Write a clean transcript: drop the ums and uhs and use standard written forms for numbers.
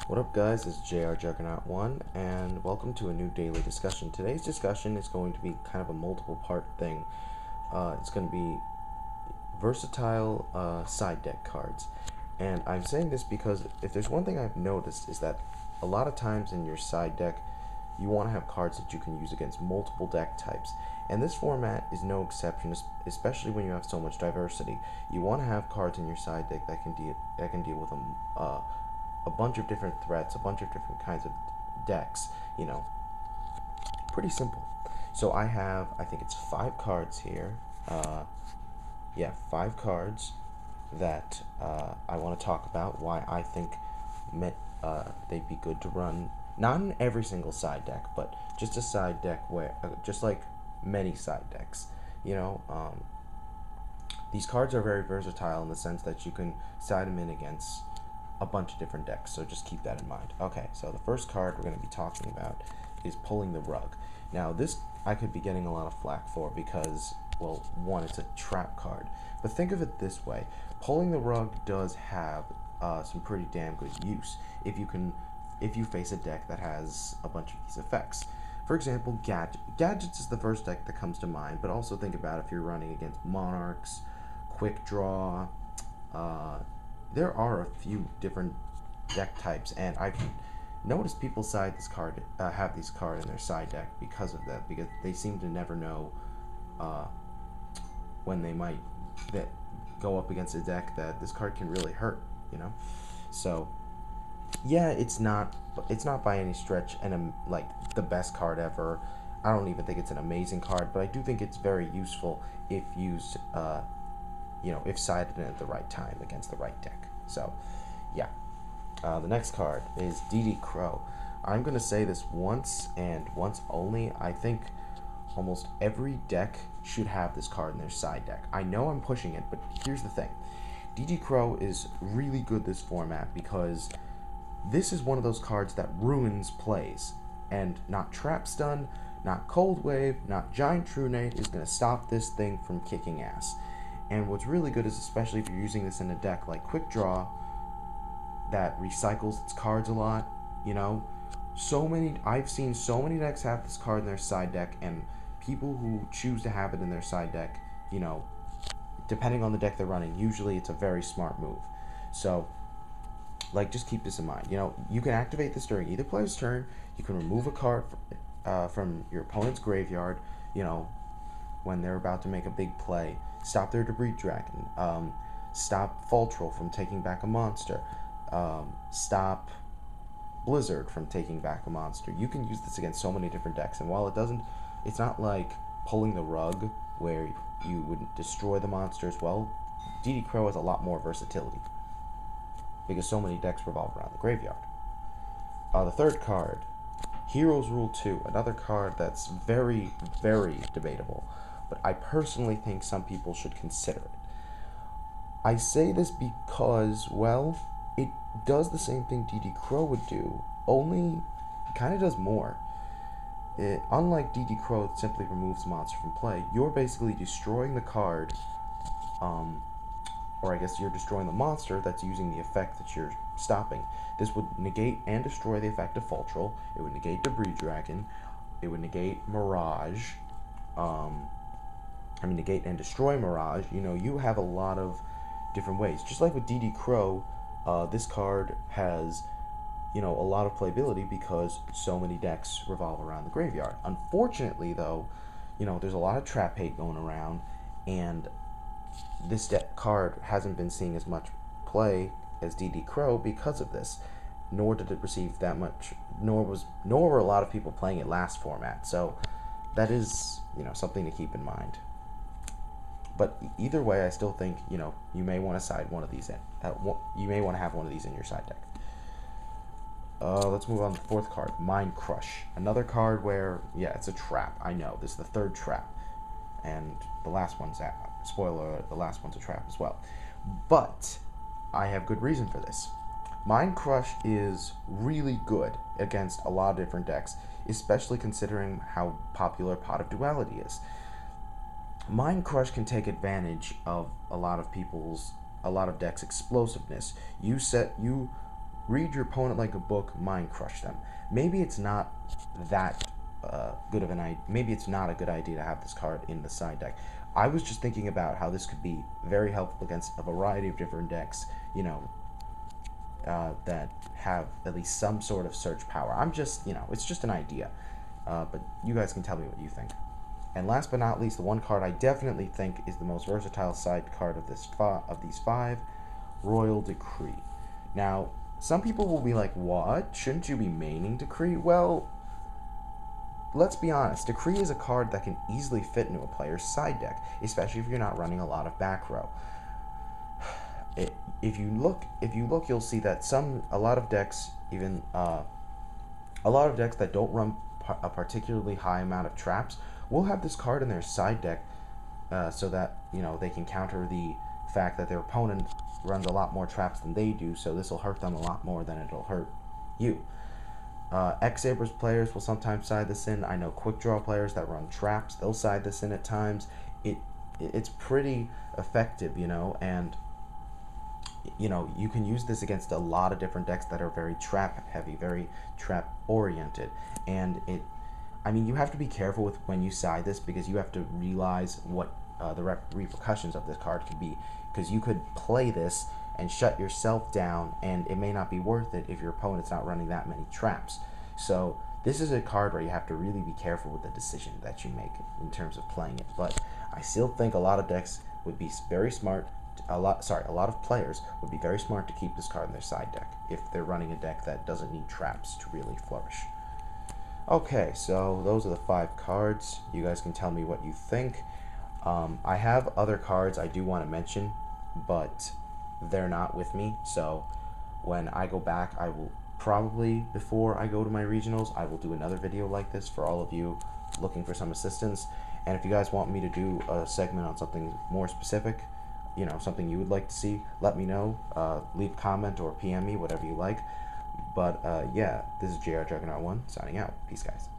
What up, guys? It's JR Juggernaut 1, and welcome to a new daily discussion. Today's discussion is going to be kind of a multiple part thing. It's going to be versatile side deck cards. And I'm saying this because if there's one thing I've noticed is that a lot of times in your side deck, you want to have cards that you can use against multiple deck types. And this format is no exception, especially when you have so much diversity. You want to have cards in your side deck that can deal with a bunch of different threats, a bunch of different kinds of decks. You know, pretty simple. So I think it's 5 cards here. Yeah, 5 cards that I want to talk about. Why I think they'd be good to run. Not in every single side deck, but just a side deck where, just like many side decks, you know, these cards are very versatile in the sense that you can side them in against a bunch of different decks, so just keep that in mind. Okay, so the first card we're going to be talking about is Pulling the Rug. Now, this I could be getting a lot of flack for because, well, one, it's a trap card. But think of it this way. Pulling the Rug does have some pretty damn good use if you face a deck that has a bunch of these effects. For example, Gadgets is the first deck that comes to mind, but also think about if you're running against Monarchs, Quick Draw. Uh, there are a few different deck types, and I've noticed people have these cards in their side deck because of that, because they seem to never know uh, when they might that go up against a deck that this card can really hurt. You know, so yeah, it's not by any stretch like the best card ever. I don't even think it's an amazing card, but I do think it's very useful if used, if sided in at the right time against the right deck. So, yeah. The next card is DD Crow. I'm gonna say this once and once only. I think almost every deck should have this card in their side deck. I know I'm pushing it, but here's the thing. DD Crow is really good this format because this is one of those cards that ruins plays. And not Trap Stun, not Cold Wave, not Giant Trunade is going to stop this thing from kicking ass. And what's really good is, especially if you're using this in a deck like Quick Draw that recycles its cards a lot, you know, I've seen so many decks have this card in their side deck, and people who choose to have it in their side deck, you know, depending on the deck they're running, usually it's a very smart move. So, like, just keep this in mind. You know, you can activate this during either player's turn. You can remove a card from your opponent's graveyard, you know, when they're about to make a big play. Stop their Debris Dragon. Stop Faltrel from taking back a monster. Stop Blizzard from taking back a monster. You can use this against so many different decks, and while it's not like Pulling the Rug where you would destroy the monster as well. DD Crow has a lot more versatility because so many decks revolve around the graveyard. The third card, Heroes Rule 2, another card that's very, very debatable, but I personally think some people should consider it. I say this because, well, it does the same thing DD Crow would do, only it kind of does more. Unlike DD Crow, it simply removes the monster from play. You're basically destroying the card, um, or I guess you're destroying the monster that's using the effect that you're stopping. This would negate and destroy the effect of Faltrel. It would negate Debris Dragon. It would negate Mirage. Negate and destroy Mirage. You know, you have a lot of different ways. Just like with DD Crow, this card has, you know, a lot of playability because so many decks revolve around the graveyard. Unfortunately, though, you know, there's a lot of trap hate going around, and this card hasn't been seeing as much play as DD Crow because of this. Nor did it receive that much. Nor were a lot of people playing it last format. So that is, you know, something to keep in mind. But either way, I still think, you know, you may want to side one of these in. You may want to have one of these in your side deck. Let's move on to the fourth card, Mind Crush. Another card where, yeah, it's a trap. I know, this is the third trap. And the last one's spoiler alert, the last one's a trap as well. But I have good reason for this. Mind Crush is really good against a lot of different decks, especially considering how popular Pot of Duality is. Mind Crush can take advantage of a lot of decks' explosiveness. You read your opponent like a book, mind crush them. Maybe it's not that good of an idea. Maybe it's not a good idea to have this card in the side deck. I was just thinking about how this could be very helpful against a variety of different decks, that have at least some sort of search power. It's just an idea. But you guys can tell me what you think. And last but not least, the one card I definitely think is the most versatile side card of these five, Royal Decree. Now, some people will be like, what? Shouldn't you be maining Decree? Well, let's be honest. Decree is a card that can easily fit into a player's side deck, especially if you're not running a lot of back row. If you look, you'll see that a lot of decks that don't run a particularly high amount of traps will have this card in their side deck, so that they can counter the fact that their opponent runs a lot more traps than they do. So this will hurt them a lot more than it'll hurt you. X-Sabers players will sometimes side this in. I know quick draw players that run traps, they'll side this in at times. It's pretty effective, and you can use this against a lot of different decks that are very trap heavy, very trap oriented. And you have to be careful with when you side this, because you have to realize what the repercussions of this card could be, because you could play this and shut yourself down, and it may not be worth it if your opponent's not running that many traps. So this is a card where you have to really be careful with the decision that you make in terms of playing it. But I still think a lot of decks would be very smart. A lot of players would be very smart to keep this card in their side deck if they're running a deck that doesn't need traps to really flourish. Okay, so those are the 5 cards. You guys can tell me what you think. I have other cards I do want to mention, but they're not with me. So when I go back, I will probably, before I go to my regionals, I will do another video like this for all of you looking for some assistance. And if you guys want me to do a segment on something more specific, something you would like to see, let me know. Leave a comment or PM me, whatever you like. But yeah, this is JR Juggernaut 1 signing out. Peace, guys.